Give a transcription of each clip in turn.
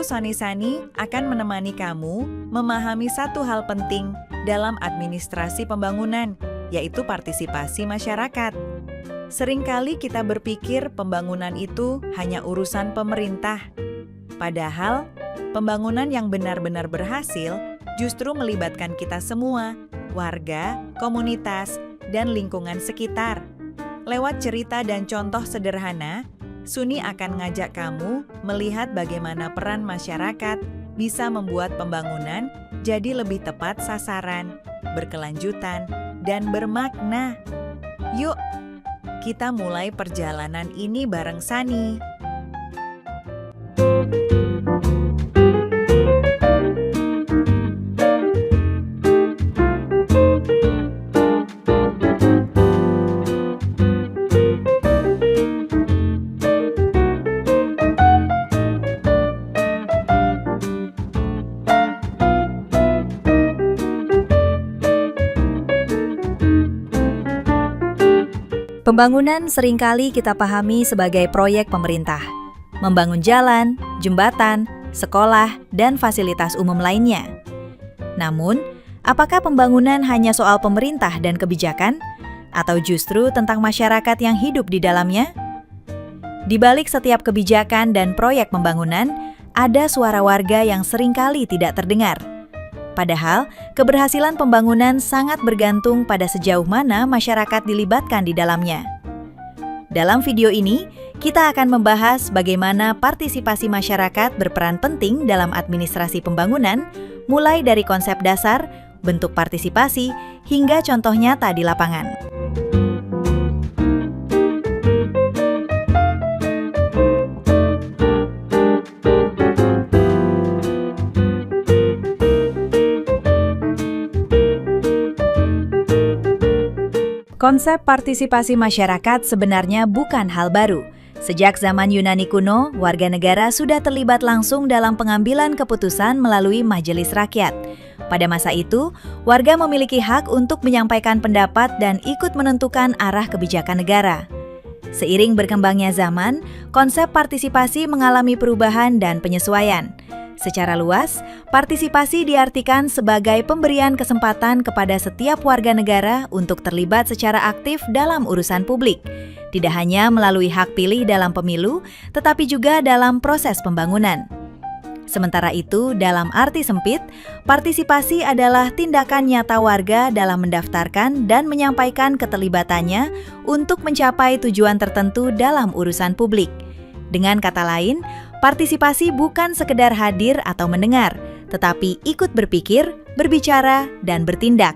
Sony Sani, akan menemani kamu memahami satu hal penting dalam administrasi pembangunan, yaitu partisipasi masyarakat. Seringkali kita berpikir pembangunan itu hanya urusan pemerintah. Padahal, pembangunan yang benar-benar berhasil justru melibatkan kita semua, warga, komunitas, dan lingkungan sekitar. Lewat cerita dan contoh sederhana, Suni akan ngajak kamu melihat bagaimana peran masyarakat bisa membuat pembangunan jadi lebih tepat sasaran, berkelanjutan, dan bermakna. Yuk, kita mulai perjalanan ini bareng Sani. Pembangunan seringkali kita pahami sebagai proyek pemerintah, membangun jalan, jembatan, sekolah, dan fasilitas umum lainnya. Namun, apakah pembangunan hanya soal pemerintah dan kebijakan, atau justru tentang masyarakat yang hidup di dalamnya? Di balik setiap kebijakan dan proyek pembangunan, ada suara warga yang seringkali tidak terdengar. Padahal, keberhasilan pembangunan sangat bergantung pada sejauh mana masyarakat dilibatkan di dalamnya. Dalam video ini, kita akan membahas bagaimana partisipasi masyarakat berperan penting dalam administrasi pembangunan, mulai dari konsep dasar, bentuk partisipasi, hingga contoh nyata di lapangan. Konsep partisipasi masyarakat sebenarnya bukan hal baru. Sejak zaman Yunani kuno, warga negara sudah terlibat langsung dalam pengambilan keputusan melalui majelis rakyat. Pada masa itu, warga memiliki hak untuk menyampaikan pendapat dan ikut menentukan arah kebijakan negara. Seiring berkembangnya zaman, konsep partisipasi mengalami perubahan dan penyesuaian. Secara luas, partisipasi diartikan sebagai pemberian kesempatan kepada setiap warga negara untuk terlibat secara aktif dalam urusan publik, tidak hanya melalui hak pilih dalam pemilu, tetapi juga dalam proses pembangunan. Sementara itu, dalam arti sempit, partisipasi adalah tindakan nyata warga dalam mendaftarkan dan menyampaikan keterlibatannya untuk mencapai tujuan tertentu dalam urusan publik. Dengan kata lain, partisipasi bukan sekedar hadir atau mendengar, tetapi ikut berpikir, berbicara, dan bertindak.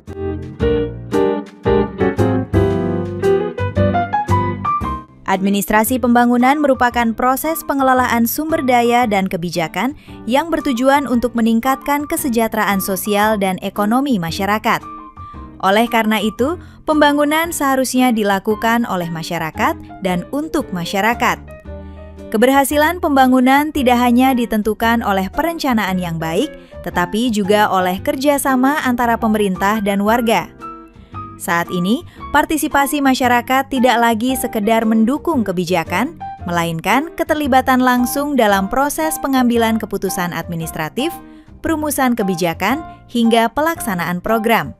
Administrasi pembangunan merupakan proses pengelolaan sumber daya dan kebijakan yang bertujuan untuk meningkatkan kesejahteraan sosial dan ekonomi masyarakat. Oleh karena itu, pembangunan seharusnya dilakukan oleh masyarakat dan untuk masyarakat. Keberhasilan pembangunan tidak hanya ditentukan oleh perencanaan yang baik, tetapi juga oleh kerjasama antara pemerintah dan warga. Saat ini, partisipasi masyarakat tidak lagi sekedar mendukung kebijakan, melainkan keterlibatan langsung dalam proses pengambilan keputusan administratif, perumusan kebijakan, hingga pelaksanaan program.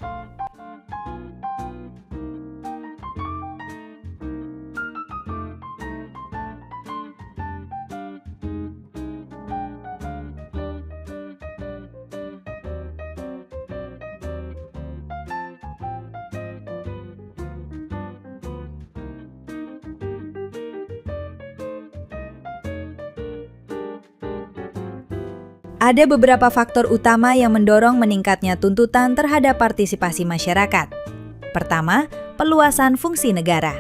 Ada beberapa faktor utama yang mendorong meningkatnya tuntutan terhadap partisipasi masyarakat. Pertama, peluasan fungsi negara.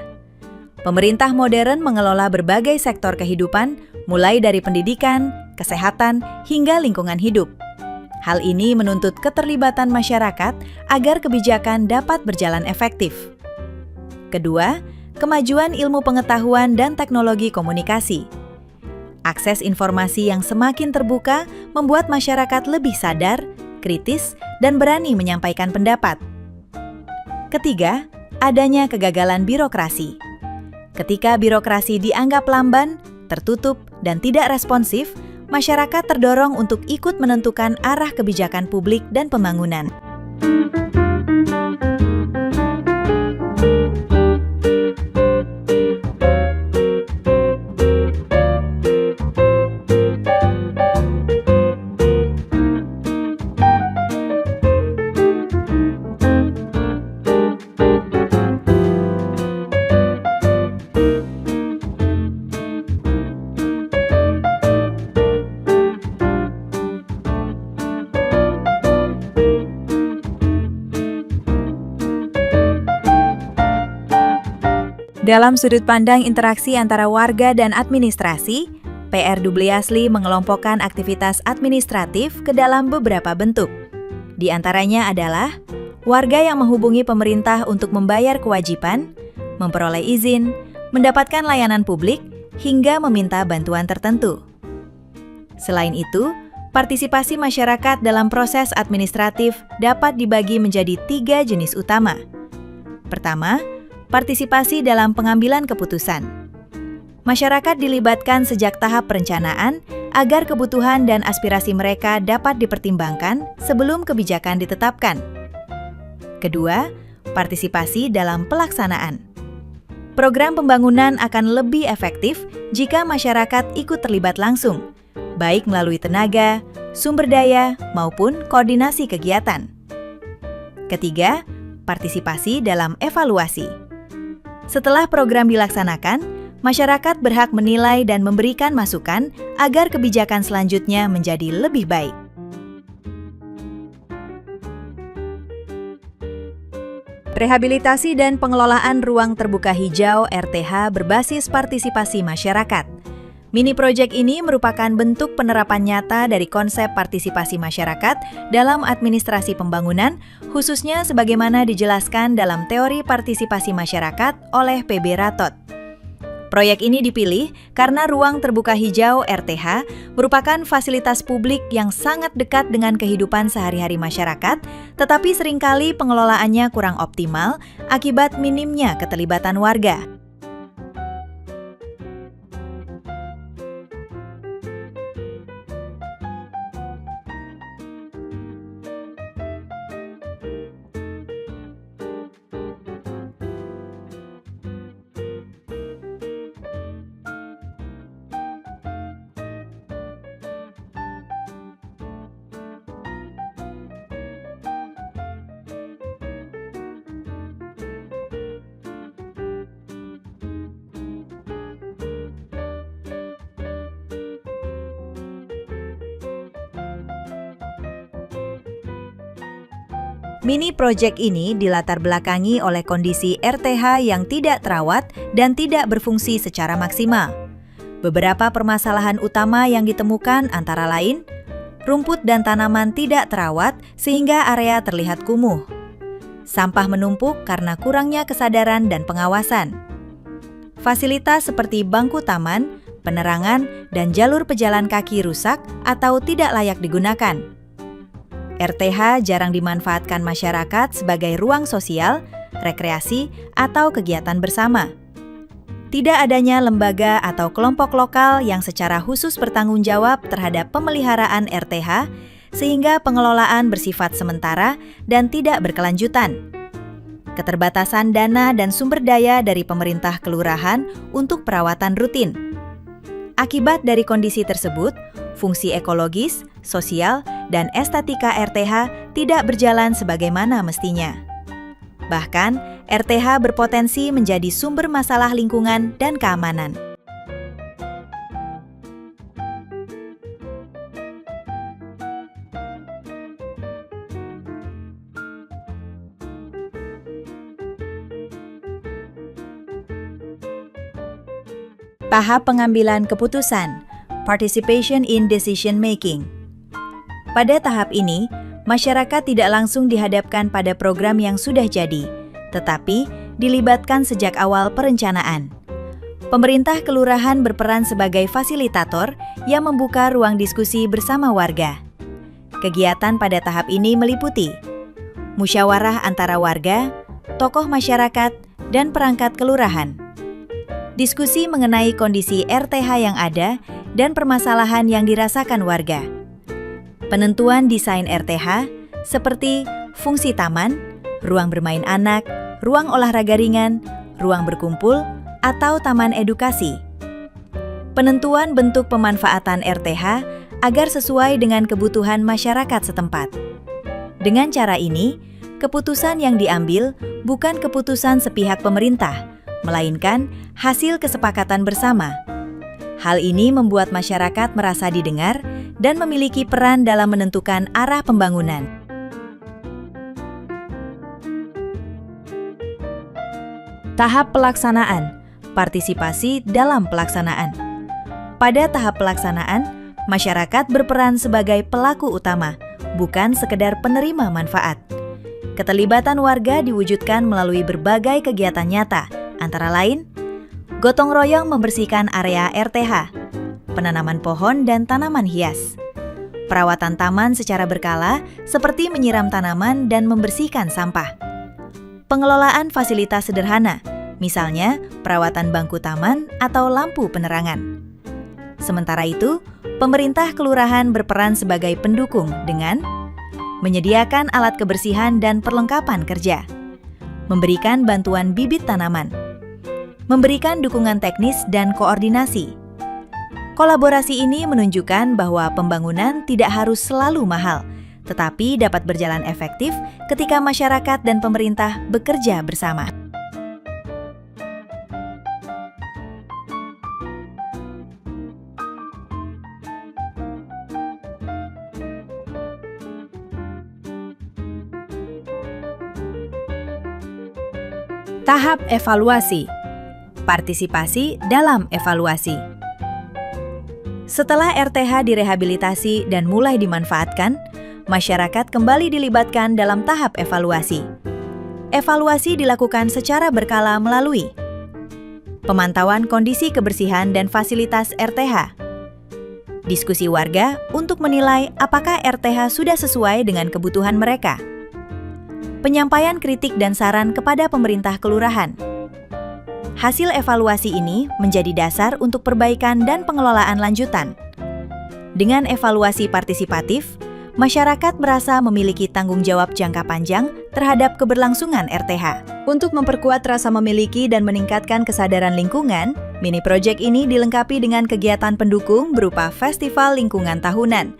Pemerintah modern mengelola berbagai sektor kehidupan, mulai dari pendidikan, kesehatan, hingga lingkungan hidup. Hal ini menuntut keterlibatan masyarakat agar kebijakan dapat berjalan efektif. Kedua, kemajuan ilmu pengetahuan dan teknologi komunikasi. Akses informasi yang semakin terbuka membuat masyarakat lebih sadar, kritis, dan berani menyampaikan pendapat. Ketiga, adanya kegagalan birokrasi. Ketika birokrasi dianggap lamban, tertutup, dan tidak responsif, masyarakat terdorong untuk ikut menentukan arah kebijakan publik dan pembangunan. Dalam sudut pandang interaksi antara warga dan administrasi, PR Dubliasli mengelompokkan aktivitas administratif ke dalam beberapa bentuk. Di antaranya adalah warga yang menghubungi pemerintah untuk membayar kewajiban, memperoleh izin, mendapatkan layanan publik, hingga meminta bantuan tertentu. Selain itu, partisipasi masyarakat dalam proses administratif dapat dibagi menjadi 3 jenis utama. Pertama, partisipasi dalam pengambilan keputusan. Masyarakat dilibatkan sejak tahap perencanaan agar kebutuhan dan aspirasi mereka dapat dipertimbangkan sebelum kebijakan ditetapkan. Kedua, partisipasi dalam pelaksanaan. Program pembangunan akan lebih efektif jika masyarakat ikut terlibat langsung, baik melalui tenaga, sumber daya, maupun koordinasi kegiatan. Ketiga, partisipasi dalam evaluasi. Setelah program dilaksanakan, masyarakat berhak menilai dan memberikan masukan agar kebijakan selanjutnya menjadi lebih baik. Rehabilitasi dan pengelolaan ruang terbuka hijau (RTH) berbasis partisipasi masyarakat. Mini project ini merupakan bentuk penerapan nyata dari konsep partisipasi masyarakat dalam administrasi pembangunan, khususnya sebagaimana dijelaskan dalam teori partisipasi masyarakat oleh PB Ratot. Proyek ini dipilih karena ruang terbuka hijau (RTH) merupakan fasilitas publik yang sangat dekat dengan kehidupan sehari-hari masyarakat, tetapi seringkali pengelolaannya kurang optimal akibat minimnya keterlibatan warga. Mini project ini dilatar belakangi oleh kondisi RTH yang tidak terawat dan tidak berfungsi secara maksimal. Beberapa permasalahan utama yang ditemukan antara lain, rumput dan tanaman tidak terawat sehingga area terlihat kumuh. Sampah menumpuk karena kurangnya kesadaran dan pengawasan. Fasilitas seperti bangku taman, penerangan, dan jalur pejalan kaki rusak atau tidak layak digunakan. RTH jarang dimanfaatkan masyarakat sebagai ruang sosial, rekreasi, atau kegiatan bersama. Tidak adanya lembaga atau kelompok lokal yang secara khusus bertanggung jawab terhadap pemeliharaan RTH, sehingga pengelolaan bersifat sementara dan tidak berkelanjutan. Keterbatasan dana dan sumber daya dari pemerintah kelurahan untuk perawatan rutin. Akibat dari kondisi tersebut, fungsi ekologis, sosial, dan estetika RTH tidak berjalan sebagaimana mestinya. Bahkan, RTH berpotensi menjadi sumber masalah lingkungan dan keamanan. Tahap pengambilan keputusan, participation in decision making. Pada tahap ini, masyarakat tidak langsung dihadapkan pada program yang sudah jadi, tetapi dilibatkan sejak awal perencanaan. Pemerintah kelurahan berperan sebagai fasilitator yang membuka ruang diskusi bersama warga. Kegiatan pada tahap ini meliputi musyawarah antara warga, tokoh masyarakat, dan perangkat kelurahan. Diskusi mengenai kondisi RTH yang ada dan permasalahan yang dirasakan warga. Penentuan desain RTH seperti fungsi taman, ruang bermain anak, ruang olahraga ringan, ruang berkumpul, atau taman edukasi. Penentuan bentuk pemanfaatan RTH agar sesuai dengan kebutuhan masyarakat setempat. Dengan cara ini, keputusan yang diambil bukan keputusan sepihak pemerintah, melainkan hasil kesepakatan bersama. Hal ini membuat masyarakat merasa didengar dan memiliki peran dalam menentukan arah pembangunan. Tahap pelaksanaan, partisipasi dalam pelaksanaan. Pada tahap pelaksanaan, masyarakat berperan sebagai pelaku utama, bukan sekedar penerima manfaat. Keterlibatan warga diwujudkan melalui berbagai kegiatan nyata, antara lain, gotong royong membersihkan area RTH, penanaman pohon dan tanaman hias, perawatan taman secara berkala seperti menyiram tanaman dan membersihkan sampah, pengelolaan fasilitas sederhana, misalnya perawatan bangku taman atau lampu penerangan. Sementara itu, pemerintah kelurahan berperan sebagai pendukung dengan menyediakan alat kebersihan dan perlengkapan kerja, memberikan bantuan bibit tanaman, memberikan dukungan teknis dan koordinasi. Kolaborasi ini menunjukkan bahwa pembangunan tidak harus selalu mahal, tetapi dapat berjalan efektif ketika masyarakat dan pemerintah bekerja bersama. Tahap evaluasi. Partisipasi dalam evaluasi. Setelah RTH direhabilitasi dan mulai dimanfaatkan, masyarakat kembali dilibatkan dalam tahap evaluasi. Evaluasi dilakukan secara berkala melalui pemantauan kondisi kebersihan dan fasilitas RTH, diskusi warga untuk menilai apakah RTH sudah sesuai dengan kebutuhan mereka, penyampaian kritik dan saran kepada pemerintah kelurahan. Hasil evaluasi ini menjadi dasar untuk perbaikan dan pengelolaan lanjutan. Dengan evaluasi partisipatif, masyarakat merasa memiliki tanggung jawab jangka panjang terhadap keberlangsungan RTH. Untuk memperkuat rasa memiliki dan meningkatkan kesadaran lingkungan, mini project ini dilengkapi dengan kegiatan pendukung berupa festival lingkungan tahunan,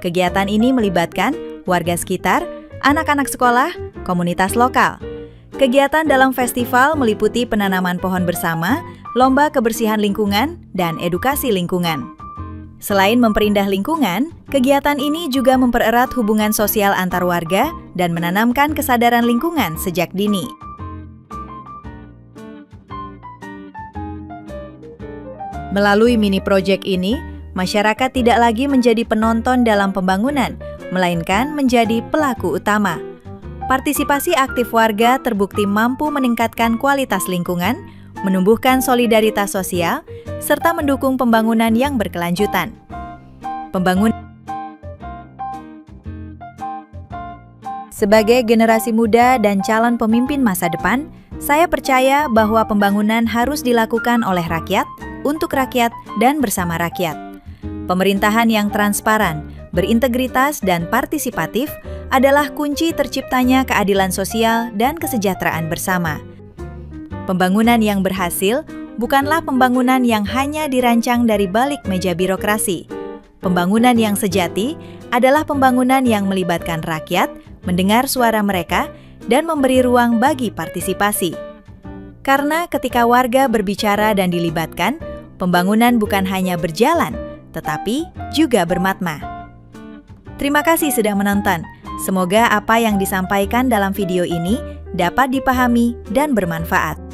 Kegiatan ini melibatkan warga sekitar, anak-anak sekolah, komunitas lokal. Kegiatan dalam festival meliputi penanaman pohon bersama, lomba kebersihan lingkungan, dan edukasi lingkungan. Selain memperindah lingkungan, kegiatan ini juga mempererat hubungan sosial antar warga dan menanamkan kesadaran lingkungan sejak dini. Melalui mini project ini, masyarakat tidak lagi menjadi penonton dalam pembangunan, melainkan menjadi pelaku utama. Partisipasi aktif warga terbukti mampu meningkatkan kualitas lingkungan, menumbuhkan solidaritas sosial, serta mendukung pembangunan yang berkelanjutan. Sebagai generasi muda dan calon pemimpin masa depan, saya percaya bahwa pembangunan harus dilakukan oleh rakyat, untuk rakyat, dan bersama rakyat. Pemerintahan yang transparan, berintegritas, dan partisipatif adalah kunci terciptanya keadilan sosial dan kesejahteraan bersama. Pembangunan yang berhasil bukanlah pembangunan yang hanya dirancang dari balik meja birokrasi. Pembangunan yang sejati adalah pembangunan yang melibatkan rakyat, mendengar suara mereka, dan memberi ruang bagi partisipasi. Karena ketika warga berbicara dan dilibatkan, pembangunan bukan hanya berjalan, tetapi juga bermakna. Terima kasih sudah menonton. Semoga apa yang disampaikan dalam video ini dapat dipahami dan bermanfaat.